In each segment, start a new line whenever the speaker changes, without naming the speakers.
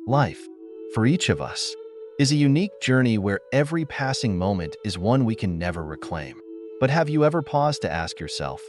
Life, for each of us, is a unique journey where every passing moment is one we can never reclaim. But have you ever paused to ask yourself,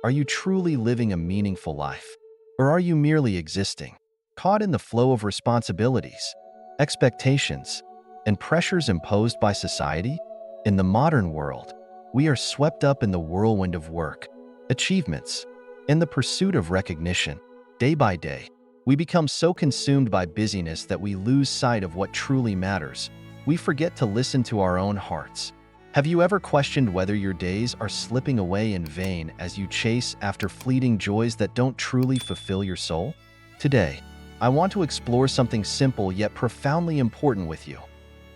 are you truly living a meaningful life? Or are you merely existing, caught in the flow of responsibilities, expectations, and pressures imposed by society? In the modern world, we are swept up in the whirlwind of work, achievements, and the pursuit of recognition. Day by day, we become so consumed by busyness that we lose sight of what truly matters. We forget to listen to our own hearts. Have you ever questioned whether your days are slipping away in vain as you chase after fleeting joys that don't truly fulfill your soul? Today, I want to explore something simple yet profoundly important with you.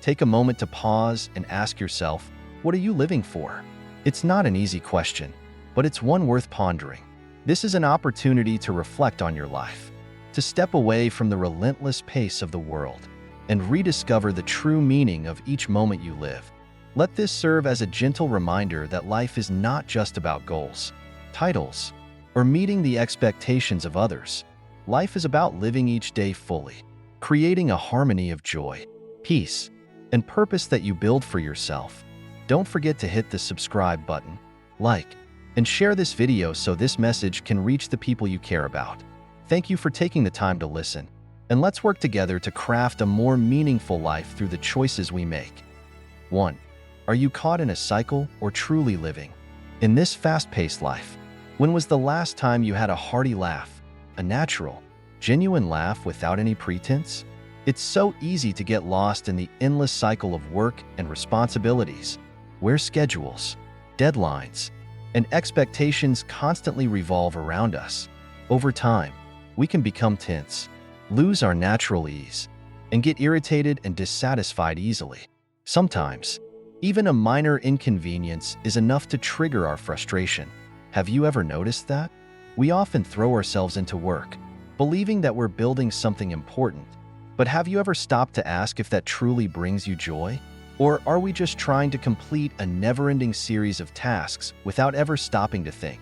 Take a moment to pause and ask yourself, what are you living for? It's not an easy question, but it's one worth pondering. This is an opportunity to reflect on your life, to step away from the relentless pace of the world, and rediscover the true meaning of each moment you live. Let this serve as a gentle reminder that life is not just about goals, titles, or meeting the expectations of others. Life is about living each day fully, creating a harmony of joy, peace, and purpose that you build for yourself. Don't forget to hit the subscribe button, like, and share this video so this message can reach the people you care about. Thank you for taking the time to listen, and let's work together to craft a more meaningful life through the choices we make. 1. Are you caught in a cycle or truly living? In this fast-paced life, when was the last time you had a hearty laugh, a natural, genuine laugh without any pretense? It's so easy to get lost in the endless cycle of work and responsibilities, where schedules, deadlines, and expectations constantly revolve around us. Over time, we can become tense, lose our natural ease, and get irritated and dissatisfied easily. Sometimes, even a minor inconvenience is enough to trigger our frustration. Have you ever noticed that? We often throw ourselves into work, believing that we're building something important. But have you ever stopped to ask if that truly brings you joy? Or are we just trying to complete a never-ending series of tasks without ever stopping to think?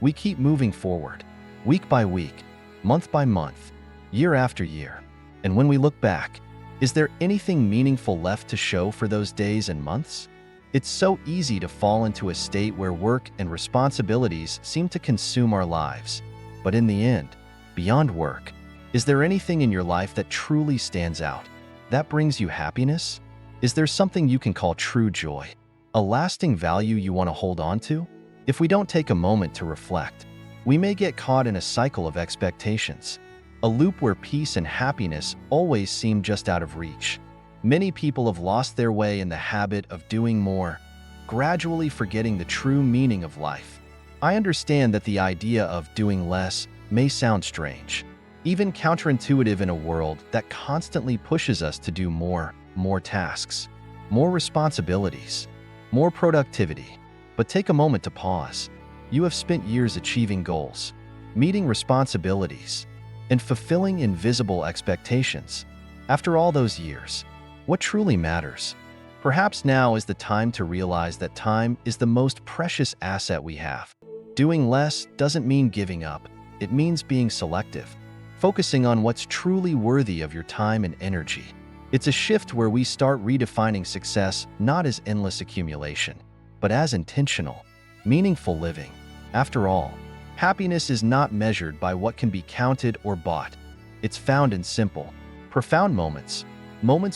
We keep moving forward, week by week, month by month, year after year. And when we look back, is there anything meaningful left to show for those days and months? It's so easy to fall into a state where work and responsibilities seem to consume our lives. But in the end, beyond work, is there anything in your life that truly stands out, that brings you happiness? Is there something you can call true joy, a lasting value you want to hold on to? If we don't take a moment to reflect, we may get caught in a cycle of expectations, a loop where peace and happiness always seem just out of reach. Many people have lost their way in the habit of doing more, gradually forgetting the true meaning of life. I understand that the idea of doing less may sound strange, even counterintuitive in a world that constantly pushes us to do more tasks, more responsibilities, more productivity. But take a moment to pause. You have spent years achieving goals, meeting responsibilities, and fulfilling invisible expectations. After all those years, what truly matters? Perhaps now is the time to realize that time is the most precious asset we have. Doing less doesn't mean giving up. It means being selective, focusing on what's truly worthy of your time and energy. It's a shift where we start redefining success not as endless accumulation, but as intentional, meaningful living. After all, happiness is not measured by what can be counted or bought. It's found in simple, profound moments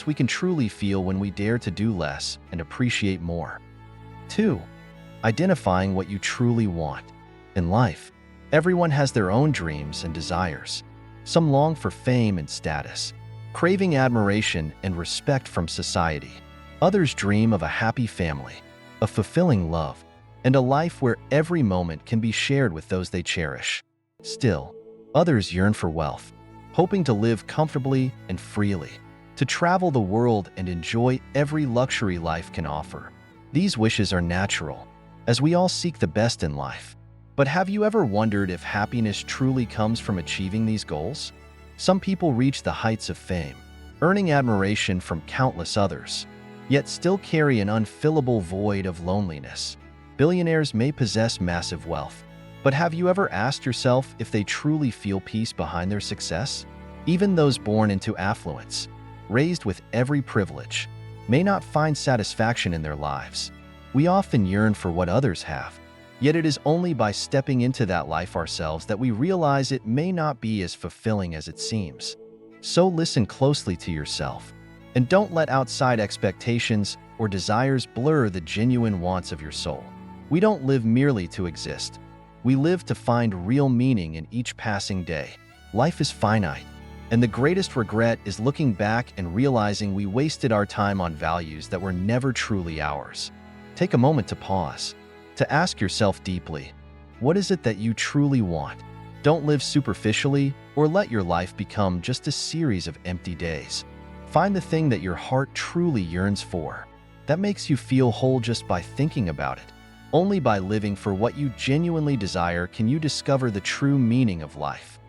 we can truly feel when we dare to do less and appreciate more. 2. Identifying what you truly want. In life, everyone has their own dreams and desires. Some long for fame and status, craving admiration and respect from society. Others dream of a happy family, a fulfilling love, and a life where every moment can be shared with those they cherish. Still, others yearn for wealth, hoping to live comfortably and freely, to travel the world and enjoy every luxury life can offer. These wishes are natural, as we all seek the best in life. But have you ever wondered if happiness truly comes from achieving these goals? Some people reach the heights of fame, earning admiration from countless others, yet still carry an unfillable void of loneliness. Billionaires may possess massive wealth, but have you ever asked yourself if they truly feel peace behind their success? Even those born into affluence, raised with every privilege, may not find satisfaction in their lives. We often yearn for what others have, yet it is only by stepping into that life ourselves that we realize it may not be as fulfilling as it seems. So listen closely to yourself, and don't let outside expectations or desires blur the genuine wants of your soul. We don't live merely to exist. We live to find real meaning in each passing day. Life is finite, and the greatest regret is looking back and realizing we wasted our time on values that were never truly ours. Take a moment to pause, to ask yourself deeply, what is it that you truly want? Don't live superficially or let your life become just a series of empty days. Find the thing that your heart truly yearns for, that makes you feel whole just by thinking about it. Only by living for what you genuinely desire can you discover the true meaning of life.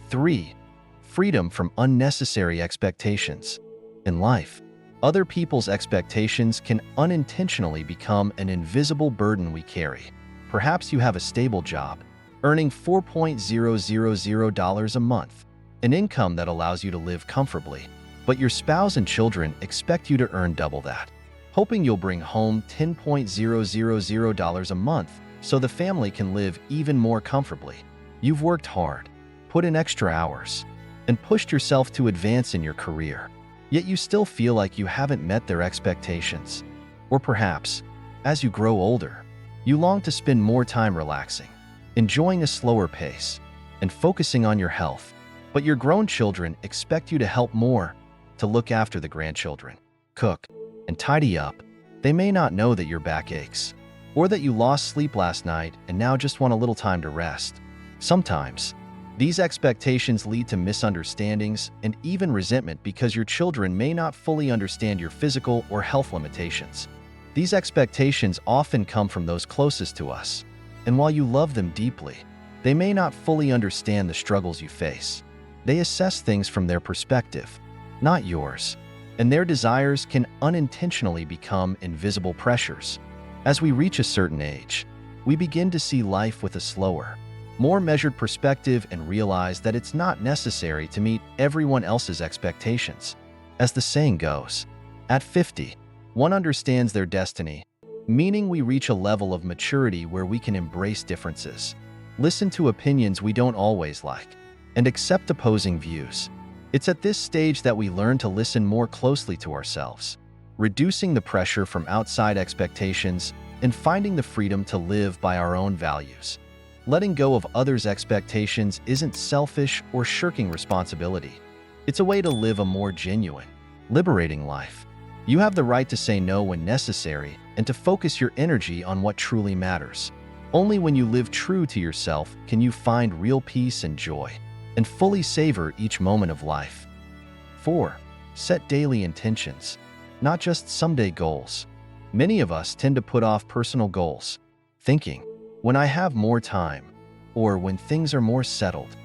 3. Freedom from unnecessary expectations. In life, other people's expectations can unintentionally become an invisible burden we carry. Perhaps you have a stable job, earning $4,000 a month, an income that allows you to live comfortably, but your spouse and children expect you to earn double that, hoping you'll bring home $10,000 a month so the family can live even more comfortably. You've worked hard, put in extra hours, and pushed yourself to advance in your career, yet you still feel like you haven't met their expectations. Or perhaps, as you grow older, you long to spend more time relaxing, enjoying a slower pace, and focusing on your health, but your grown children expect you to help more, to look after the grandchildren, cook, and tidy up. They may not know that your back aches, or that you lost sleep last night and now just want a little time to rest. Sometimes, these expectations lead to misunderstandings and even resentment because your children may not fully understand your physical or health limitations. These expectations often come from those closest to us, and while you love them deeply, they may not fully understand the struggles you face. They assess things from their perspective, not yours, and their desires can unintentionally become invisible pressures. As we reach a certain age, we begin to see life with a slower, more measured perspective and realize that it's not necessary to meet everyone else's expectations. As the saying goes, at 50, one understands their destiny, meaning we reach a level of maturity where we can embrace differences, listen to opinions we don't always like, and accept opposing views. It's at this stage that we learn to listen more closely to ourselves, reducing the pressure from outside expectations and finding the freedom to live by our own values. Letting go of others' expectations isn't selfish or shirking responsibility. It's a way to live a more genuine, liberating life. You have the right to say no when necessary and to focus your energy on what truly matters. Only when you live true to yourself can you find real peace and joy, and fully savor each moment of life. 4. Set daily intentions, not just someday goals. Many of us tend to put off personal goals, thinking, when I have more time, or when things are more settled.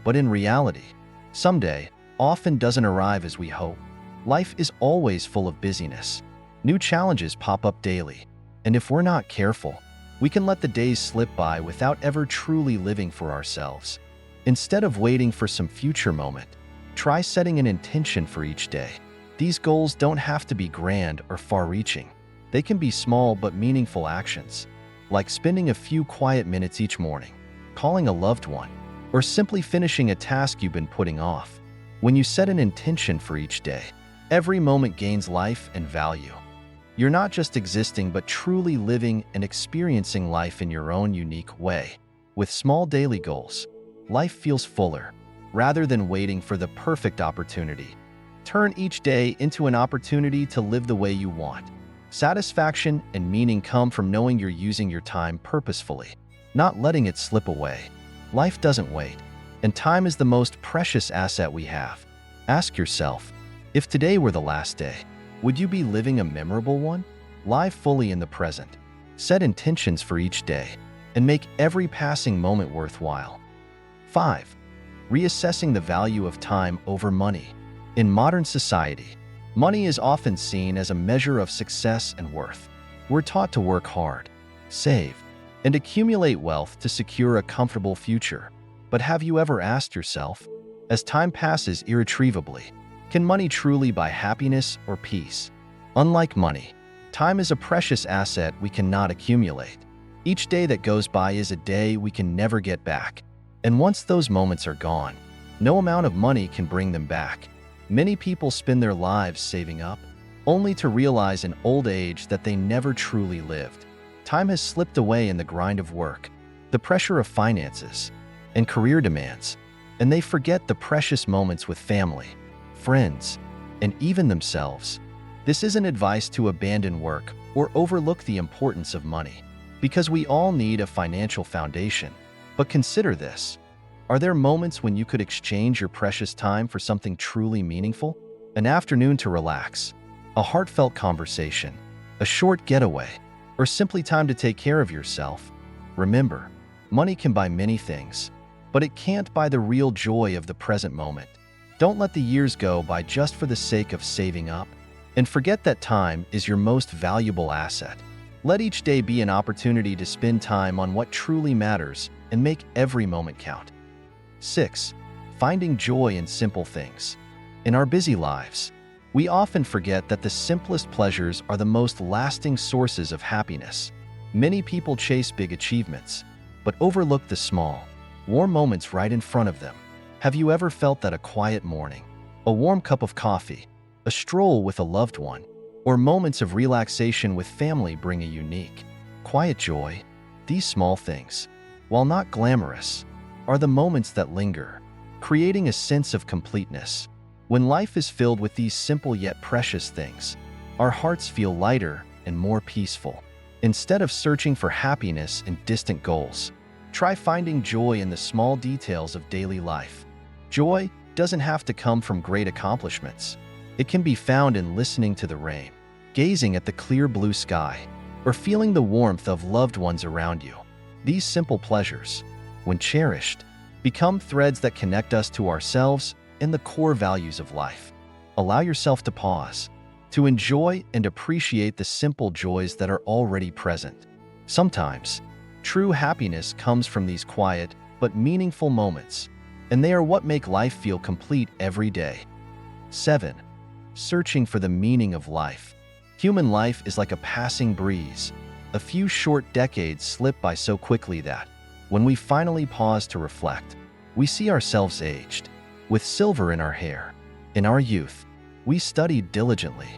But in reality, someday often doesn't arrive as we hope. Life is always full of busyness. New challenges pop up daily, and if we're not careful, we can let the days slip by without ever truly living for ourselves. Instead of waiting for some future moment, try setting an intention for each day. These goals don't have to be grand or far-reaching. They can be small but meaningful actions, like spending a few quiet minutes each morning, calling a loved one, or simply finishing a task you've been putting off. When you set an intention for each day, every moment gains life and value. You're not just existing but truly living and experiencing life in your own unique way. With small daily goals, life feels fuller, rather than waiting for the perfect opportunity. Turn each day into an opportunity to live the way you want. Satisfaction and meaning come from knowing you're using your time purposefully, not letting it slip away. Life doesn't wait, and time is the most precious asset we have. Ask yourself, if today were the last day, would you be living a memorable one? Live fully in the present. Set intentions for each day, and make every passing moment worthwhile. 5. Reassessing the value of time over money. In modern society, money is often seen as a measure of success and worth. We're taught to work hard, save, and accumulate wealth to secure a comfortable future. But have you ever asked yourself, as time passes irretrievably. Can money truly buy happiness or peace? Unlike money, time is a precious asset we cannot accumulate. Each day that goes by is a day we can never get back. And once those moments are gone, no amount of money can bring them back. Many people spend their lives saving up, only to realize in old age that they never truly lived. Time has slipped away in the grind of work, the pressure of finances, and career demands, and they forget the precious moments with family, friends, and even themselves. This isn't advice to abandon work or overlook the importance of money, because we all need a financial foundation. But consider this. Are there moments when you could exchange your precious time for something truly meaningful? An afternoon to relax, a heartfelt conversation, a short getaway, or simply time to take care of yourself? Remember, money can buy many things, but it can't buy the real joy of the present moment. Don't let the years go by just for the sake of saving up, and forget that time is your most valuable asset. Let each day be an opportunity to spend time on what truly matters and make every moment count. 6. Finding joy in simple things. In our busy lives, we often forget that the simplest pleasures are the most lasting sources of happiness. Many people chase big achievements, but overlook the small, warm moments right in front of them. Have you ever felt that a quiet morning, a warm cup of coffee, a stroll with a loved one, or moments of relaxation with family bring a unique, quiet joy? These small things, while not glamorous, are the moments that linger, creating a sense of completeness. When life is filled with these simple yet precious things, our hearts feel lighter and more peaceful. Instead of searching for happiness in distant goals, try finding joy in the small details of daily life. Joy doesn't have to come from great accomplishments. It can be found in listening to the rain, gazing at the clear blue sky, or feeling the warmth of loved ones around you. These simple pleasures, when cherished, become threads that connect us to ourselves and the core values of life. Allow yourself to pause, to enjoy and appreciate the simple joys that are already present. Sometimes, true happiness comes from these quiet but meaningful moments, and they are what make life feel complete every day. 7. Searching for the meaning of life. Human life is like a passing breeze. A few short decades slip by so quickly that, when we finally pause to reflect, we see ourselves aged, with silver in our hair. In our youth, we studied diligently,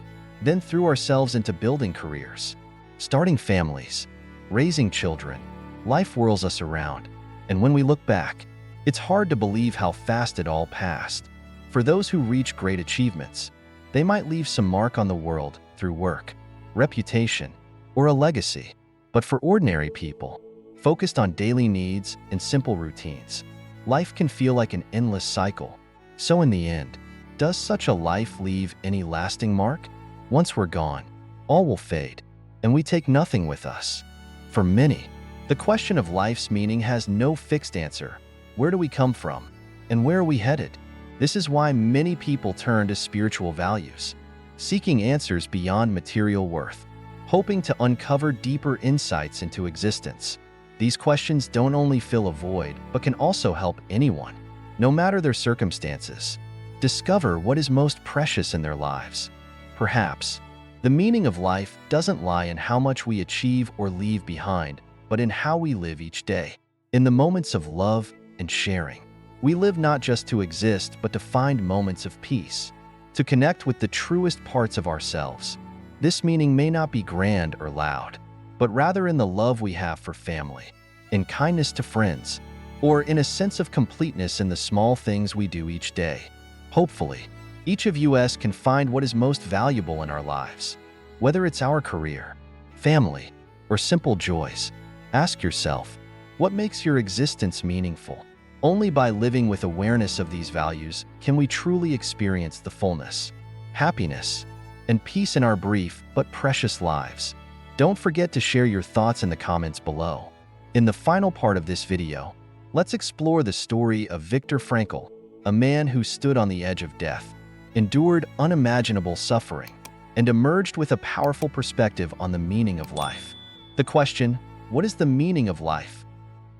then threw ourselves into building careers, starting families, raising children. Life whirls us around, and when we look back, it's hard to believe how fast it all passed. For those who reach great achievements, they might leave some mark on the world through work, reputation, or a legacy. But for ordinary people, focused on daily needs and simple routines, life can feel like an endless cycle. So in the end, does such a life leave any lasting mark? Once we're gone, all will fade, and we take nothing with us. For many, the question of life's meaning has no fixed answer. Where do we come from, and where are we headed? This is why many people turn to spiritual values, seeking answers beyond material worth, hoping to uncover deeper insights into existence. These questions don't only fill a void, but can also help anyone, no matter their circumstances, discover what is most precious in their lives. Perhaps, the meaning of life doesn't lie in how much we achieve or leave behind, but in how we live each day. In the moments of love and sharing, we live not just to exist, but to find moments of peace, to connect with the truest parts of ourselves. This meaning may not be grand or loud, but rather in the love we have for family, in kindness to friends, or in a sense of completeness in the small things we do each day. Hopefully, each of us can find what is most valuable in our lives. Whether it's our career, family, or simple joys, ask yourself, what makes your existence meaningful? Only by living with awareness of these values can we truly experience the fullness, happiness, and peace in our brief but precious lives. Don't forget to share your thoughts in the comments below. In the final part of this video, let's explore the story of Viktor Frankl, a man who stood on the edge of death, endured unimaginable suffering, and emerged with a powerful perspective on the meaning of life. The question, what is the meaning of life?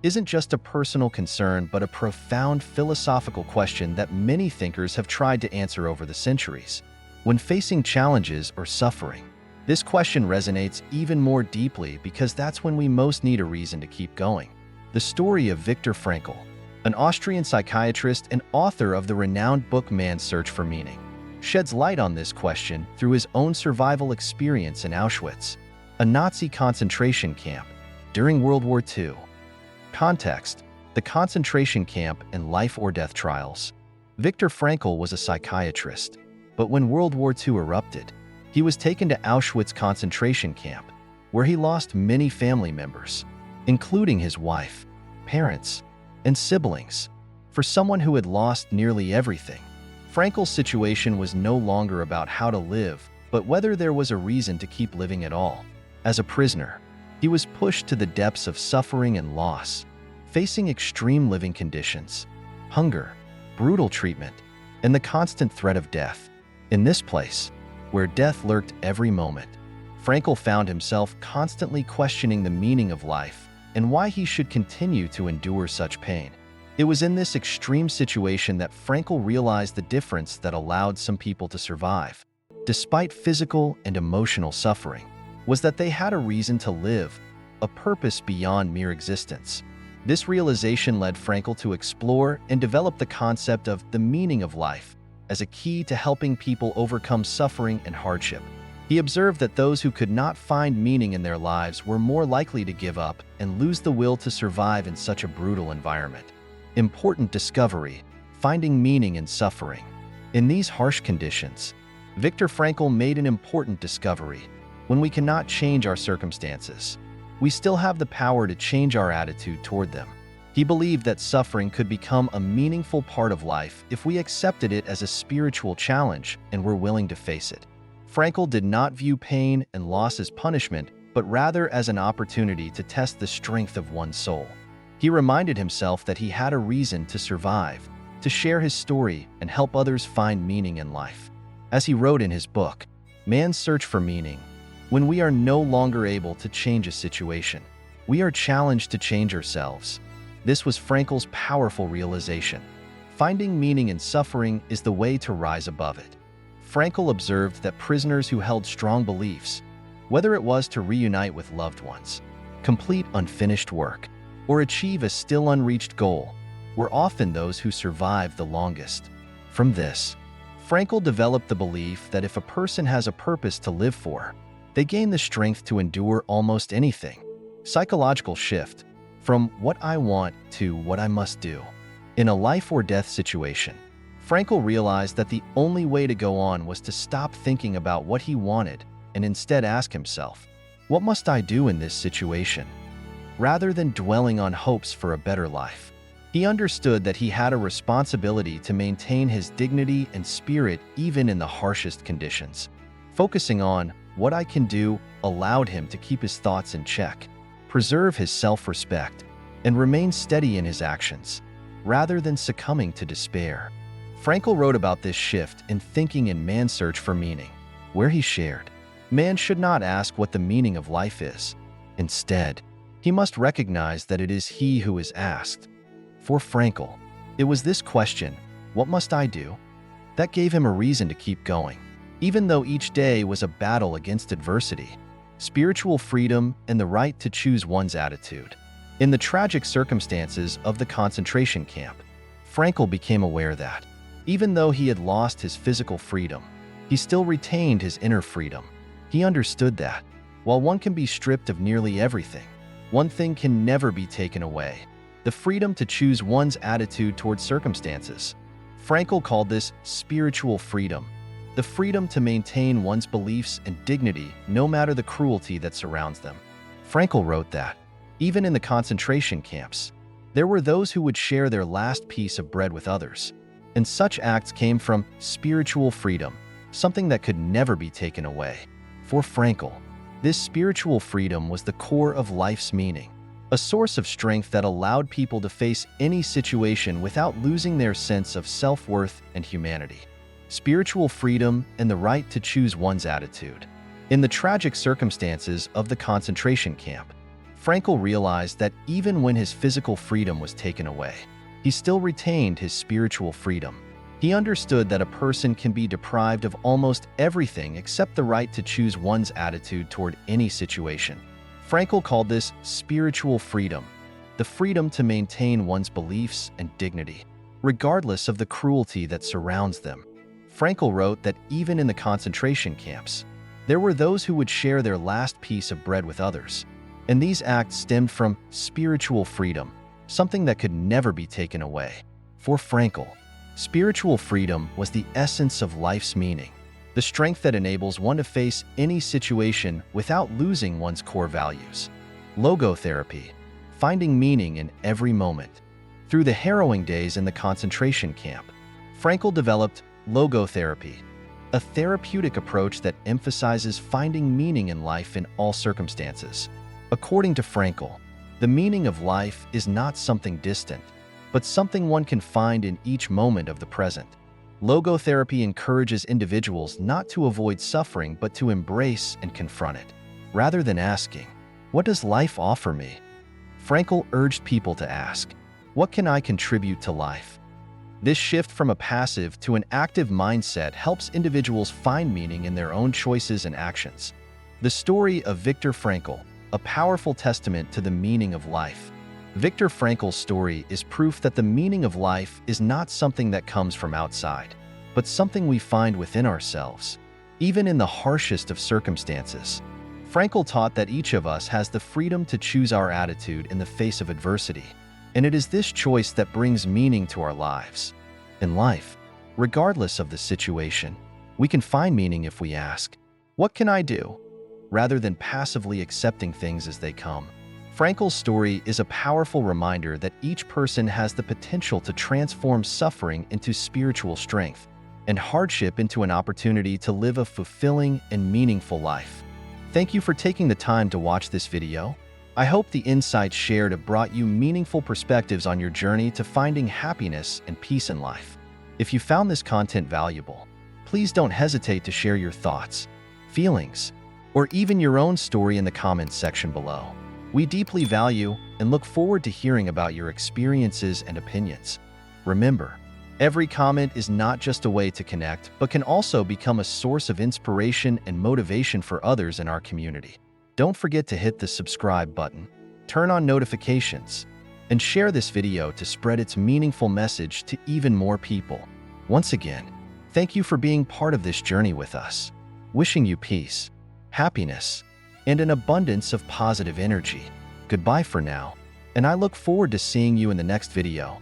isn't just a personal concern but a profound philosophical question that many thinkers have tried to answer over the centuries. When facing challenges or suffering, this question resonates even more deeply because that's when we most need a reason to keep going. The story of Viktor Frankl, an Austrian psychiatrist and author of the renowned book Man's Search for Meaning, sheds light on this question through his own survival experience in Auschwitz, a Nazi concentration camp, during World War II. Context: the concentration camp and life-or-death trials. Viktor Frankl was a psychiatrist, but when World War II erupted, he was taken to Auschwitz concentration camp, where he lost many family members, including his wife, parents, and siblings. For someone who had lost nearly everything, Frankl's situation was no longer about how to live, but whether there was a reason to keep living at all. As a prisoner, he was pushed to the depths of suffering and loss, facing extreme living conditions, hunger, brutal treatment, and the constant threat of death. In this place, where death lurked every moment, Frankl found himself constantly questioning the meaning of life and why he should continue to endure such pain. It was in this extreme situation that Frankl realized the difference that allowed some people to survive, despite physical and emotional suffering, was that they had a reason to live, a purpose beyond mere existence. This realization led Frankl to explore and develop the concept of the meaning of life as a key to helping people overcome suffering and hardship. He observed that those who could not find meaning in their lives were more likely to give up and lose the will to survive in such a brutal environment. Important discovery: finding meaning in suffering. In these harsh conditions, Viktor Frankl made an important discovery. When we cannot change our circumstances, we still have the power to change our attitude toward them. He believed that suffering could become a meaningful part of life if we accepted it as a spiritual challenge and were willing to face it. Frankl did not view pain and loss as punishment, but rather as an opportunity to test the strength of one's soul. He reminded himself that he had a reason to survive, to share his story and help others find meaning in life. As he wrote in his book, Man's Search for Meaning, when we are no longer able to change a situation, we are challenged to change ourselves. This was Frankl's powerful realization. Finding meaning in suffering is the way to rise above it. Frankl observed that prisoners who held strong beliefs, whether it was to reunite with loved ones, complete unfinished work, or achieve a still unreached goal, were often those who survived the longest. From this, Frankl developed the belief that if a person has a purpose to live for, they gain the strength to endure almost anything. Psychological shift: from what I want to what I must do. In a life-or-death situation, Frankl realized that the only way to go on was to stop thinking about what he wanted and instead ask himself, what must I do in this situation? Rather than dwelling on hopes for a better life, he understood that he had a responsibility to maintain his dignity and spirit even in the harshest conditions. Focusing on what I can do allowed him to keep his thoughts in check, preserve his self-respect, and remain steady in his actions, rather than succumbing to despair. Frankl wrote about this shift in thinking in Man's Search for Meaning, where he shared, "Man should not ask what the meaning of life is. Instead, he must recognize that it is he who is asked." For Frankl, it was this question, "What must I do?" that gave him a reason to keep going, even though each day was a battle against adversity, spiritual freedom, and the right to choose one's attitude. In the tragic circumstances of the concentration camp, Frankl became aware that, even though he had lost his physical freedom, he still retained his inner freedom. He understood that, while one can be stripped of nearly everything, one thing can never be taken away: the freedom to choose one's attitude toward circumstances. Frankl called this spiritual freedom, the freedom to maintain one's beliefs and dignity no matter the cruelty that surrounds them. Frankl wrote that, even in the concentration camps, there were those who would share their last piece of bread with others, and such acts came from spiritual freedom, something that could never be taken away. For Frankl, this spiritual freedom was the core of life's meaning, a source of strength that allowed people to face any situation without losing their sense of self-worth and humanity. Spiritual freedom and the right to choose one's attitude. In the tragic circumstances of the concentration camp, Frankl realized that even when his physical freedom was taken away, he still retained his spiritual freedom. He understood that a person can be deprived of almost everything except the right to choose one's attitude toward any situation. Frankl called this spiritual freedom, the freedom to maintain one's beliefs and dignity, regardless of the cruelty that surrounds them. Frankl wrote that even in the concentration camps, there were those who would share their last piece of bread with others, and these acts stemmed from spiritual freedom, something that could never be taken away. For Frankl, spiritual freedom was the essence of life's meaning, the strength that enables one to face any situation without losing one's core values. Logotherapy, finding meaning in every moment. Through the harrowing days in the concentration camp, Frankl developed logotherapy, a therapeutic approach that emphasizes finding meaning in life in all circumstances. According to Frankl, the meaning of life is not something distant, but something one can find in each moment of the present. Logotherapy encourages individuals not to avoid suffering but to embrace and confront it. Rather than asking, "What does life offer me?" Frankl urged people to ask, "What can I contribute to life?" This shift from a passive to an active mindset helps individuals find meaning in their own choices and actions. The story of Viktor Frankl, a powerful testament to the meaning of life. Viktor Frankl's story is proof that the meaning of life is not something that comes from outside, but something we find within ourselves, even in the harshest of circumstances. Frankl taught that each of us has the freedom to choose our attitude in the face of adversity, and it is this choice that brings meaning to our lives. In life, regardless of the situation, we can find meaning if we ask, "What can I do?" rather than passively accepting things as they come. Frankl's story is a powerful reminder that each person has the potential to transform suffering into spiritual strength and hardship into an opportunity to live a fulfilling and meaningful life. Thank you for taking the time to watch this video. I hope the insights shared have brought you meaningful perspectives on your journey to finding happiness and peace in life. If you found this content valuable, please don't hesitate to share your thoughts, feelings, or even your own story in the comments section below. We deeply value and look forward to hearing about your experiences and opinions. Remember, every comment is not just a way to connect, but can also become a source of inspiration and motivation for others in our community. Don't forget to hit the subscribe button, turn on notifications, and share this video to spread its meaningful message to even more people. Once again, thank you for being part of this journey with us. Wishing you peace, happiness, and an abundance of positive energy. Goodbye for now, and I look forward to seeing you in the next video.